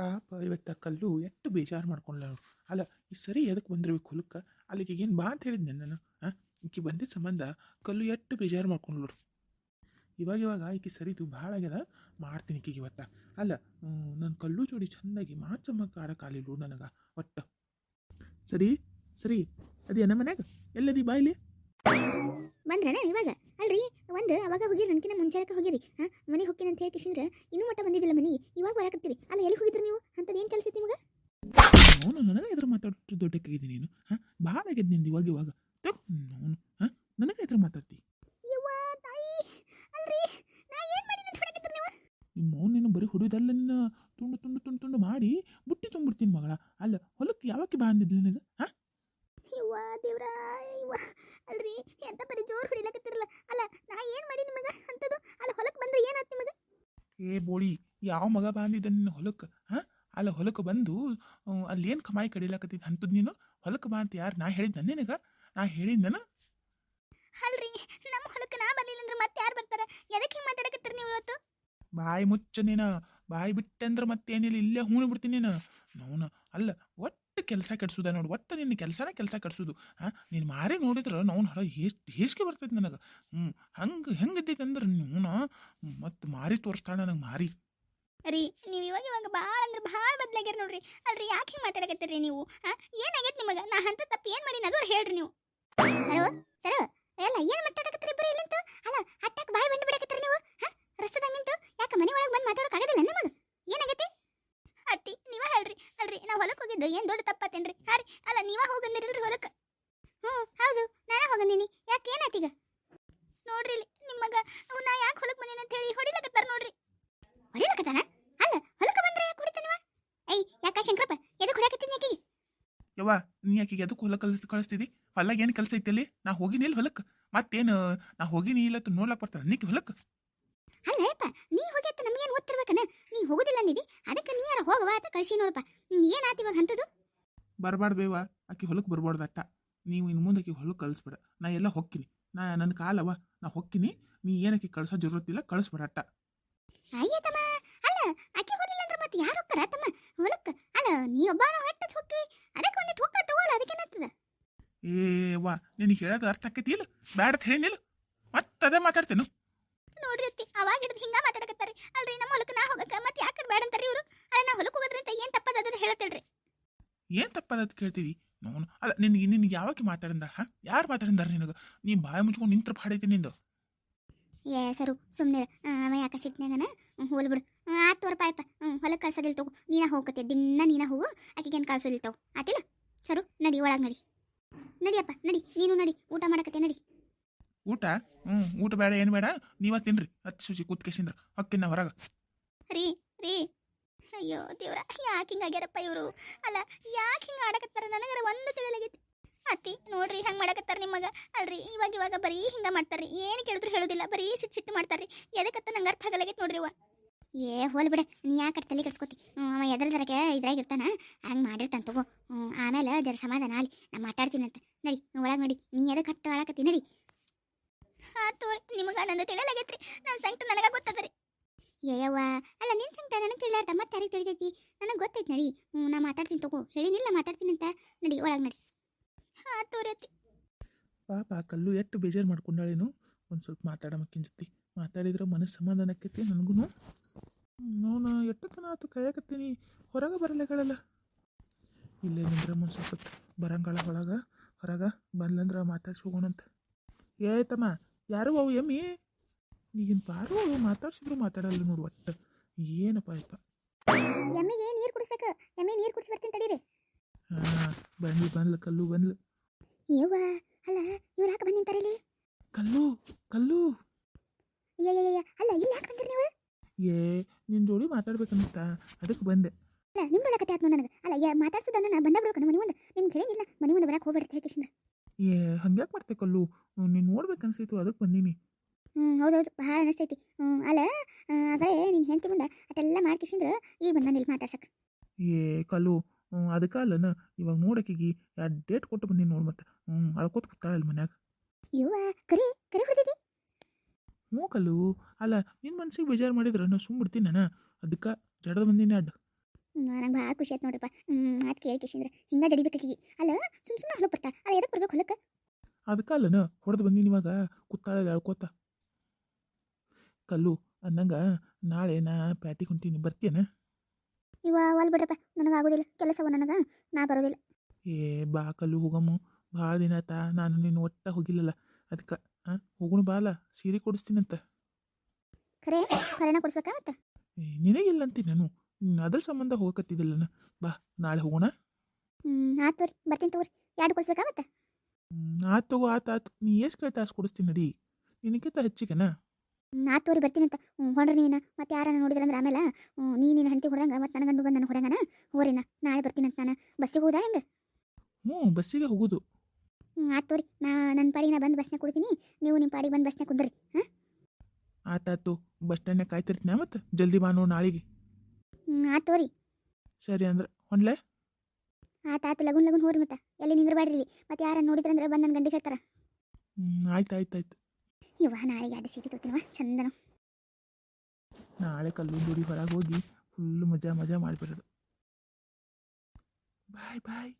ಪಾಪ ಇವತ್ತ ಕಲ್ಲು ಎಷ್ಟು ಬೇಜಾರು ಮಾಡ್ಕೊಂಡ್ಲ ನೋಡು. ಅಲ್ಲ ಈ ಸರಿ ಎದಕ್ಕೆ ಬಂದಿರ್ಬೇಕು ಹೊಲಕ್ಕೆ? ಅಲ್ಲಿಗೆ ಏನು ಬಾ ಅಂತ ಹೇಳಿದ್ನೆ ನಾನು. ಈಕಿ ಬಂದಿದ್ದ ಸಂಬಂಧ ಕಲ್ಲು ಎಷ್ಟು ಬೇಜಾರು ಮಾಡ್ಕೊಂಡ್ಲು. ಇವಾಗ ಈಕಿ ಸರಿದು ಭಾಳ ಆಗ್ಯದ. ಮಾಡ್ತೀನಿ ಈಕಿಗೆ ಇವತ್ತ. ಅಲ್ಲ ನನ್ನ ಕಲ್ಲು ಜೋಡಿ ಚೆಂದಾಗಿ ಮಾಚಮ್ಮಕ್ಕ ಆಡಕ್ಕಾಲಿಲ್ಲ ನನಗೆ ಒಟ್ಟು. ಸರಿ ಸರಿ ಅದೇನ ಮನ್ಯಾಗ ಎಲ್ಲದಿ ಬಾಯಿಲಿ ಬಂದ್ರಣ ಇವಾಗ? ಅಲ್ರಿ ಒಂದು ಅವಾಗ ಹೋಗಿರಿ, ನನಕಿನ ಮುಂಚಾರಕ್ಕೆ ಹೋಗಿರಿ. ಮನೆಗೆ ಹೋಗ್ತೀನಿ ಅಂತ ಹೇಳಿ ಕಿಸಿಂದ್ರೆ ಇನ್ನೂ ಮಟ್ಟ ಬಂದಿದ್ದಿಲ್ಲ ಮನೆಗೆ. ಇವಾಗ ಬರಾಕತ್ತೀರಿ. ಅಲ್ಲ ಎಲ್ಲಿ ಹೋಗಿದ್ರಿ ನೀವು? ಅಂತದ್ದು ಏನು ಕೆಲಸ ಐತಿ ನಿಮಗೆ? ಅವನು ನನಗೆ ಎದುರು ಮಾತಾಡ್ತು ದೊಡ್ಡಕ್ಕಾಗಿದ್ದೀನಿ ನೀನು. ಭಾಳ ಆಗ್ಯದ ನಿಂದು ಇವಾಗ ಅವನು ನನಗೆ ಎದುರು ಮಾತಾಡ್ತಿ. ತಾಯಿ ಅಲ್ರಿ ನಾ ಏನು ಮಾಡಿ ಅಂತ ಹೊಡಕತ್ತೀರಿ ನೀವು? ನಿಮ್ಮ ಅವ್ನು ನೀನು ಬರೀ ಹೊಡಿಯೋದಲ್ಲ, ನಿನ್ನ ತುಂಡು ತುಂಡು ತುಂಡು ತುಂಡು ಮಾಡಿ ಬುಟ್ಟಿ ತುಂಬಿಡ್ತೀನಿ ಮಗಳ. ಅಲ್ಲ ಹೊಲಕ್ಕೆ ಯಾವಕ್ಕೆ ಬಾ ಅಂದಿದ್ಲಿ ನನಗೆ? ದೇವ್ರ ಅಲ್ರಿ ಎಂತ ಬರೀ ಜೋರು ಹೊಡಿಲಕತ್ತಿರಲ್ಲ. ಅಲ್ಲ ನಾ ಏನು ಮಾಡಿ ನಿಮಗೆ ಅಂತದು? ಅಲ್ಲ ಹೊಲಕ್ಕೆ ಬಂದ್ರೆ ಏನಾಯ್ತು ನಿಮಗೆ? ಏ ಬೋಳಿ, ಯಾವ ಮಗ ಬಂದಿದ್ದ ನಿನ್ನ ಹೊಲಕ್ಕೆ? ಅಲ್ಲ ಹೊಲಕ್ಕೆ ಬಂದು ಅಲ್ಲೇನು ಕಮಾಯಿ ಕಡಿಲಾಕತ್ತಿದ್ದು ಅಂತದ್ದು ನೀನು? ಹೊಲಕ್ಕೆ ಬಾ ಅಂತ ಯಾರು ನಾ ಹೇಳಿದ್ದ ನಿನಗೆ? ನಾ ಹೇಳಿದ್ದನ? ಅಲ್ರಿ ನಮ್ಮ ಹೊಲಕ್ಕೆ ನಾ ಬರಲಿಲ್ಲ ಅಂದ್ರೆ ಮತ್ತೆ ಯಾರು ಬರ್ತಾರೆ? ಎದಕ್ಕೆ ಹಿಂಗೆ ಮಾತಾಡಕತ್ತೀರಿ ನೀವು ಇವತ್ತು? ಬಾಯಿ ಮುಚ್ಚ ನೀನು. ಬಾಯಿ ಬಿಟ್ಟೆ ಅಂದ್ರೆ ಮತ್ತೇನಿಲ್ಲ, ಇಲ್ಲೇ ಹೂಣು ಬಿಡ್ತೀನಿ ನೀನು. ನೋನು ಅಲ್ಲ ಒಟ್ಟು ಕೆಲಸ ಕೆಡ್ಸುದ ನೋಡು. ಒಟ್ಟು ನಿನ್ನ ಕೆಲಸ ಕೆಡ್ಸೋದು. ನೀನು ಮಾರಿ ನೋಡಿದ್ರೆ ನಾವು ಹಳ ಹೇಸಿಗೆ ಬರ್ತೈತೆ ನನಗೆ. ಹೆಂಗಿದ್ದೈತೆ ಅಂದ್ರೆ ನೀವು ಮತ್ತು ಮಾರಿ ತೋರಿಸ್ತಾಳೆ ನನಗೆ ಮಾರಿ. ರೀ ನೀವು ಇವಾಗ ಭಾಳ ಅಂದ್ರೆ ಭಾಳ ಬದಲಾಗ್ಯಾರ ನೋಡ್ರಿ. ಅಲ್ರಿ ಯಾಕೆ ಹಿಂಗೆ ಮಾತಾಡಕತ್ತೀರಿ ನೀವು? ಏನಾಗೈತೆ ನಿಮಗೆ? ನಾ ಅಂತ ತಪ್ಪು ಏನು ಮಾಡಿ ಅದು ಹೇಳ್ರಿ ನೀವು. ಸರ ಎಲ್ಲ ಏನು ಮಾತಾಡಕತ್ತೀರಿ ಬರೀ ಇಲ್ಲಂತ? ಅಲ್ಲ ಹಟ್ಟಕ್ಕೆ ಬಾಯಿ ಬಂದು ಬಿಡಕತ್ತೀರಿ ನೀವು. ರಸ್ತೆದಾಗ ನಿಂತು ಯಾಕೆ ಮನೆ ಒಳಗೆ ಬಂದು ಮಾತಾಡೋಕ್ಕಾಗೋದಿಲ್ಲ ನಿಮಗೆ? ಏನಾಗೈತಿ ಅತ್ತಿ? ನೀವ ಹೇಳ್ರಿ. ಅಲ್ರಿ ನಾವು ಹೊಲಕ್ಕೆ ಹೋಗಿದ್ದು ಏನು ದೊಡ್ಡ ತಪ್ಪಾತೇನ್ರಿ? ರೀ ಅಲ್ಲ ನೀವ ಹೋಗಂದಿರಲ್ರಿ ಹೊಲಕ್ಕೆ? ಹೌದು ನಾನೇ ಹೋಗಂದೀನಿ. ಯಾಕೆ ಏನಾಯ್ತೀಗ? ನೋಡ್ರಿ ನಿಮ್ಮಗ ನಾ ಯಾಕೆ ಹೊಲಕ್ಕೆ ಬಂದೀನಿ ಅಂತ ಹೇಳಿ ಹೊಡಿಲಕತ್ತಾರ ನೋಡ್ರಿ. ಹೊಡಿಲಕತ್ತಾನ? ಅಲ್ಲ ಹೊಲಕ್ಕೆ ಬಂದ್ರೆ ಯಾಕೆ ಹೊಡಿತಾನವ? ಯಾಕ ಶಂಕರಪ್ಪ ಎದಕ್ಕೆ ಹೊಡ್ಯಾಕತ್ತೀನಿ ಆಕಿಗೆ? ಯವ್ವ ನೀ ಆಕಿಗೆ ಎದಕ್ಕೆ ಹೊಲ ಕಳಿಸ್ತಿದಿ? ಹೊಲಗೆ ಏನು ಕೆಲಸ ಐತಲ್ಲಿ? ನಾ ಹೋಗಿನಿ ಇಲ್ಲಿ ಹೊಲಕ್ಕೆ. ಮತ್ತೇನು ನಾ ಹೋಗಿನಿ ಇಲ್ಲ ನೋಡ್ಲಕ್ಕೆ ಬರ್ತಾನೆ ನೀಕಿ ಹೊಲಕ್ಕೆ? ಅಲ್ಲಪ್ಪ ನೀ ಹೋಗ್ಯತ್ತ ನಮಗೇನು ಓದ್ತಿರ್ಬೇಕನ? ನೀ ಹೋಗುದಿಲ್ಲ ಅಂದಿದಿ, ಅದಕ್ಕೆ ನೀ ಯಾರ ಹೋಗವ ಅಂತ ಕಳ್ಸಿ ನೋಡಪ್ಪ. ಏನಾಯ್ತು ಇವಾಗ ಅಂತದು? ಬರಬಾರ್ದು ಬೇವ, ಆಕಿ ಹೊಲಕ್ಕೆ ಬರ್ಬಾರ್ದು ಅಟ್ಟ. ನೀವು ಇನ್ನು ಮುಂದೆ ಆಕಿ ಹೊಲಕ್ಕೆ ಕಳಿಸ್ಬೇಡ. ನಾ ಎಲ್ಲ ಹೊಕ್ಕಿನಿ. ನನ್ನ ಕಾಲವ, ನಾ ಹೊಕ್ಕಿನಿ. ನೀ ಏನಕ್ಕೆ ಕಳ್ಸೋ ಜರೂರತ್ತಿಲ್ಲ, ಕಳಿಸ್ಬೇಡ ಅಟ್ಟ. ಅಯ್ಯತಮ್ಮ ಅಲ್ಲ ಆಕಿ ಹೋಗಿಲ್ಲ ಅಂದ್ರೆ ಮತ್ತೆ ಯಾರು ಹೋಗ್ತಾರ ತಮ್ಮ ಹೊಲಕ್ಕೆ? ಅಲ್ಲ ನೀ ಒಬ್ಬನ ಹೊಟ್ಟದ ಹೊಕ್ಕಿ, ಅದಕ್ಕೆ ಒಂದಿಟ್ಟು ಹೊಕ್ಕ ತಗೋಲ್ಲ, ಅದಕ್ಕೇನಾಗ್ತದ? ವಾ ನಿನಗೆ ಹೇಳೋದು ಅರ್ಥ ಆಕೈತಿ ಇಲ್ಲ? ಬ್ಯಾಡ ಅಂತ ಹೇಳಿನಿಲ್ಲ, ಮತ್ತದೇ ಮಾತಾಡ್ತೇನು ನೋಡ್ರಿ ಅತ್ತಿ. ಅವಾಗ ಹಿಡಿದು ಹಿಂಗ ಮಾತಾಡಕತ್ತಾರಿ. ಅಲ್ರಿ ನಮ್ಮ ಹೊಲಕ್ಕೆ ನಾ ಹೋಗಕ್ಕೆ ಮತ್ತೆ ಯಾಕೆ ಬೇಡ ಅಂತಾರಿ ಇವರು? ಅಲ್ಲ ನಾ ಹೊಲಕ್ಕೆ ಹೋಗೋದ್ರಿಂದ ಏನು ತಪ್ಪದ ಹೇಳ್ತೇಳ್ರಿ. ಏನು ತಪ್ಪದ ಕೇಳ್ತೀವಿ ನಾವು? ಅಲ್ಲ ನಿನ್ಗೆ ಯಾವಾಗ ಮಾತಾಡಿದ? ಯಾರು ಮಾತಾಡಿದಾರ ನಿನಗೆ? ನೀ ಬಾಯಿ ಮುಚ್ಕೊಂಡು ನಿಂತ್ರ ಪಾಡೈತಿ ನಿಂದು. ಸರು ಸುಮ್ಮನೆ ಅವ ಯಾಕೆ ಸಿಟ್ನಾಗನ? ಹೋಲ್ ಬಿಡು. ಆತು ರೂಪಾಯಪ್ಪ. ಹೊಲಕ್ಕೆ ಕಳ್ಸೋದಿಲ್ಲ ತಗೋ. ನೀನ ಹೋಗತ್ತೆ ದಿನ ನೀನ ಹೋಗು. ಆಕೆಗೇನು ಕಳ್ಸೋದಿಲ್ಲ ತಗೋ. ಆತಿಲ್ಲ ಸರು? ನಡಿ ಒಳಗೆ ನಡಿ. ನಡಿಯಪ್ಪ ನಡಿ, ನೀನು ನಡಿ. ಊಟ ಮಾಡಕತ್ತೆ ನಡಿ. ಊಟ? ಊಟ ಬೇಡ, ಏನು ಬೇಡ, ನೀವ ತಿನ್ರಿ. ಹತ್ತು ಶುಚಿ ಕೂತ್ಕೇಸಿಂದ್ರ ಹೊಕ್ಕಿನ ಹೊರಗೆ. ರೀ ರೀ ಅಯ್ಯೋ ದೇವ್ರ, ಯಾಕೆ ಹಿಂಗಾಗ್ಯಾರಪ್ಪ ಇವರು? ಅಲ್ಲ ಯಾಕೆ ಹಿಂಗೆ ಆಡಕತ್ತಾರ? ನನಗರ ಒಂದು ತಿಳಿಲಾಗೈತಿ. ಅತ್ತಿ ನೋಡ್ರಿ ಹೆಂಗೆ ಮಾಡಕತ್ತಾರ ನಿಮಗೆ. ಅಲ್ರಿ ಇವಾಗ ಬರೀ ಹಿಂಗೆ ಮಾಡ್ತಾರ್ರಿ. ಏನು ಕೇಳಿದ್ರು ಹೇಳೋದಿಲ್ಲ, ಬರೀ ಸಿಟ್ಟು ಮಾಡ್ತಾರ್ರಿ. ಎದಕ್ಕತ್ತ ನಂಗೆ ಅರ್ಥ ಆಗಲಾಗೈತಿ ನೋಡ್ರಿ ಇವ. ಹೋಲ್ ಬಿಡ, ನೀ ಯಾಕೆ ತಲೆ ಕೆಡ್ಸ್ಕೊತಿ? ಅವ ಎದ್ರದರಕ್ಕೆ ಇದ್ರಾಗಿರ್ತಾನ, ಹಂಗೆ ಮಾಡಿರ್ತಾನೆ ತಗೋ. ಆಮೇಲೆ ಜರ ಸಮಾಧಾನ ಆಲಿ, ನಾ ಮಾತಾಡ್ತೀನಿ ಅಂತ. ನಡಿ ಒಳಗೆ ನಡಿ. ನೀ ಎದಕ್ಕೆ ಹಟ್ಟು ಆಳಕತ್ತಿ? ನಡಿ. ತೋರಿ ನಿಮಗೆ ನಂದು ತಿಳಿಲಾಗೈತ್ರಿ. ನನ್ನ ಸಂಕಟ ನನಗೆ ಗೊತ್ತದ್ರಿ. ಯವ್ವ ಅಲ್ಲ ನಿನ್ನ ಸಂಕಟ ನನಗೆ ತಿಳಿಲಾರ್ದ ಮತ್ತೆ ಯಾರಿಗೆ ತಿಳಿತೈತಿ? ನನಗೆ ಗೊತ್ತೈತಿ. ನಡಿ. ನಾ ಮಾತಾಡ್ತೀನಿ ತಗೋ. ಹೇಳಿನಿಲ್ಲ ಮಾತಾಡ್ತೀನಿ ಅಂತ. ನಡಿ ಒಳಗೆ ನಡಿ. ತೋರಿ ಅತ್ತಿ. ಪಾಪ ಕಲ್ಲು ಎಷ್ಟು ಬೇಜಾರು ಮಾಡ್ಕೊಂಡಾಳೇನು. ಒಂದು ಸ್ವಲ್ಪ ಮಾತಾಡಮಕ್ಕಿನ ಜೊತೆ ಮಾತಾಡಿದ್ರೆ ಮನಸ್ಸು ಸಮಾಧಾನ ಆಕೈತಿ ನನಗೂ. ನೋನ ಎಷ್ಟು ತನ ಆತು ಕಾಯಕತ್ತೀನಿ, ಹೊರಗೆ ಬರಲೇಗಳಲ್ಲ. ಇಲ್ಲೇ ನಿಂದ್ರೆ ಒಂದು ಸ್ವಲ್ಪ ಬರಂಗಳ ಹೊರಗೆ ಬಂದ್ಲಂದ್ರೆ ಮಾತಾಡ್ಸಿ ಹೋಗೋಣಂತ. ತಮ್ಮ ಯಾರು ಅವು ಎಮ್ಮಿ? ಈಗಿನ ಪಾರು ಮಾತಾಡ್ಸಿದ್ರು ಮಾತಾಡಲ್ಲ ನೋಡು ಒಟ್ಟು. ಏನಪ್ಪ ಆಯ್ತಾ? ಎಮ್ಮಿಗೆ ನೀರು ಕುಡಿಸ್ಬೇಕು. ಎಮ್ಮಿ ನೀರು ಕುಡಿಸಿ ಬರ್ತೀನಿ ತಡೀರಿ. ಬಂದ್ಲು ಕಲ್ಲು ಬಂದ್ಲು. ಯವ್ವ ಅಲ್ಲ ಇವ್ರು ಯಾಕೆ ಬಂದು ನಿಂತಾರಿಲ್ಲಿ? ಕಲ್ಲು ಅಲ್ಲ ಇಲ್ಲಿ ಯಾಕೆ ಬಂದಿರಿ ನೀವು? ನಿನ್ನ ಜೋಡಿ ಮಾತಾಡ್ಬೇಕಂತ ಅದಕ್ಕೆ ಬಂದೆ. ಅಲ್ಲ ನಿಮ್ದು ಕತೆ ಆಯ್ತು ನನಗೆ. ಅಲ್ಲ ಮಾತಾಡ್ಸೋದನ್ನ ನಾ ಬಂದ ಬಿಡ್ಬೇಕು ಮನೆ ಮುಂದೆ. ನಿಮ್ಗೆ ಹೇಳಿಲ್ಲ ಮನೆ ಮುಂದೆ ಬರಕ್ಕೆ ಹೋಗ್ಬೇಡ್ರಿ ಹೇಳ್ಕೇಶಿಂದ. ಹಂಗ್ಯಾಕೆ ಮಾಡ್ತೆ ಕಲ್ಲು? ನೀನು ನೋಡ್ಬೇಕು ಅನ್ಸಿತ್ತು ಅದಕ್ಕೆ ಬಂದೀನಿ. ಹೌದೌದು ಭಾಳ ಅನಿಸ್ತೈತಿ. ಅಲ್ಲ ಆದರೆ ನಿನ್ನ ಹೆಂಡತಿ ಮುಂದೆ ಅದೆಲ್ಲ ಮಾಡ್ಕೇಶಿಂದ್ರೆ ಈಗ ಬಂದ ಇಲ್ಲಿ ಮಾತಾಡ್ಸಕ್ಕೆ. ಕಲ್ಲು ಅದಕ್ಕೆ ಅಲ್ಲನ ಇವಾಗ ನೋಡಕ್ಕಿಗಿ 2 ಡೇಟ್ ಕೊಟ್ಟು ಬಂದೀನಿ ನೋಡಿ. ಮತ್ತೆ ಅಳ್ಕೋತ ಕೂತಾಳ ಅಲ್ಲಿ ಮನ್ಯಾಗ. ಇವ್ವ ಕರಿ ಹೊಡಿತೈತಿ. ಕಲ್ಲು ಅಲ್ಲ ನಿನ್ನ ಮನ್ಸಿಗೆ ಬೇಜಾರು ಮಾಡಿದ್ರೆ ನಾ ಸುಮ್ಮ ಬಿಡ್ತೀನಿ ನಾನು. ಅದಕ್ಕೆ ಜಡದ ಬಂದೀನಿ ಅಡ್ಡ. ನಂಗೆ ಭಾಳ ಖುಷಿ ಆಯ್ತು ನೋಡ್ರಿಪ್ಪ. ಮಾತು ಕೇಳಿ ಕಿಶಿಂದ್ರೆ ಹಿಂಗೆ ಜಡಿಬೇಕಾಗಿ ಅಲ್ಲ ಸುಮ್ಮನೆ ಹೊಲಕ್ಕೆ ಬರ್ತಾ ಅಲ್ಲ ಎದಕ್ಕೆ ಬರ್ಬೇಕು ಹೊಲಕ್ಕೆ? ಅದಕ್ಕಲ್ಲನ ಹೊಡೆದು ಬಂದೀನಿ ಇವಾಗ ಕುತ್ತಾಳೆ ಎಳ್ಕೋತ. ಕಲ್ಲು ಅಂದಂಗ ನಾಳೆ ನಾ ಪ್ಯಾಟಿಗೆ ಹೊಂಟೀನಿ, ಬರ್ತೀಯನ? ಇವ ಒಲ್ ಬಿಡ್ರಪ್ಪ, ನನಗೆ ಆಗೋದಿಲ್ಲ ಕೆಲಸವ ನನಗೆ, ನಾ ಬರೋದಿಲ್ಲ. ಏ ಬಾ ಕಲ್ಲು ಹೋಗಮ್ಮ, ಭಾಳ ದಿನ ಆಯ್ತಾ ನಾನು ನೀನು ಒಟ್ಟ ಹೋಗಿಲ್ಲಲ್ಲ, ಅದಕ್ಕೆ ಹೋಗೋಣ ಬಾಲ, ಸೀರೆ ಕೊಡಿಸ್ತೀನಂತ. ಖರೇನ ಕೊಡಿಸ್ಬೇಕಾ ಮತ್ತೆ? ನಿನಗಿಲ್ಲ ಅಂತೀನಿ ನಾನು, ಅದ್ರ ಸಂಬಂಧ ಹೋಗಕತ್ತಿದ್ದಿಲ್ಲನ. ಬಾ ನಾಳೆ ಹೋಗೋಣ. ಆತು ತೋರಿ, ಬರ್ತೀನಿ ತಗೋರಿ. ಎರಡು ಕೊಡಿಸ್ಬೇಕಾ ಮತ್ತೆ? ಆತು ತಗೋ, ಆತು ನೀ ಎಷ್ಟು ಕೇಳ್ತಾ ಅಷ್ಟು ಕೊಡಿಸ್ತೀನಿ ನಡಿ, ನಿನಗಿಂತ ಹೆಚ್ಚಿಗೆನಾ? ಆತು ತೋರಿ, ಬರ್ತೀನಿ ಅಂತ. ಹೊಂಡ್ರಿ ನೀವಿನ ಮತ್ತೆ ಯಾರನ್ನ ನೋಡಿದ್ರಂದ್ರೆ ಆಮೇಲೆ ನೀನು ಹೆಂಡತಿ ಹೊಡೆದಂಗೆ ಮತ್ತೆ ನನ್ನ ಗಂಡು ಬಂದು ನನಗೆ ಹೊಡೆಂಗನ. ಹೋರಿನ ನಾಳೆ ಬರ್ತೀನಿ ಅಂತ. ನಾನು ಬಸ್ಸಿಗೆ ಹೋದಾ ಹೆಂಗೆ? ಬಸ್ಸಿಗೆ ಹೋಗೋದು. ಆತು ತೋರಿ, ನನ್ನ ಪಾಡಿಗೆ ನಾ ಬಂದು ಬಸ್ನಾಗ ಕೊಡ್ತೀನಿ, ನೀವು ನಿಮ್ಮ ಪಾಡಿಗೆ ಬಂದು ಬಸ್ನಾಗ ಕುಂದ್ರಿ. ಆತಾತು, ಬಸ್ ಸ್ಟ್ಯಾಂಡ್ನಾಗ ಕಾಯ್ತಿರ್ತೀನಿ ಮತ್ತೆ, ಜಲ್ದಿ ಬಾ ನೋಡು ನಾಳೆಗೆ. ಆತು ತೋರಿ. ಸರಿ ಅಂದ್ರೆ ಹೊಂಡ್ಲೆ. ಆತು ಲಗುನ್ ಹೋರಿ ಮತ್ತೆ, ಎಲ್ಲಿ ನಿಂದ್ರಬೇಡ್ರಿ ಮತ್ತೆ ಯಾರನ್ನ ನೋಡಿದ್ರಂದ್ರೆ ಬಂದು ನನ್ನ ಗಂಡಿಗೆ ಹೇಳ್ತಾರ. ಆಯ್ತು. ಇವ ನಾಳೆಗೆ ಎರಡು ಸೀಟಿ ತೋತಿನವ ಚಂದನ. ನಾಳೆ ಕಲ್ಲೂರು ಜೋಡಿ ಹೊರಗೆ ಹೋಗಿ ಫುಲ್ ಮಜಾ ಮಾಡಿಬಿಡೋದು. ಬಾಯ್.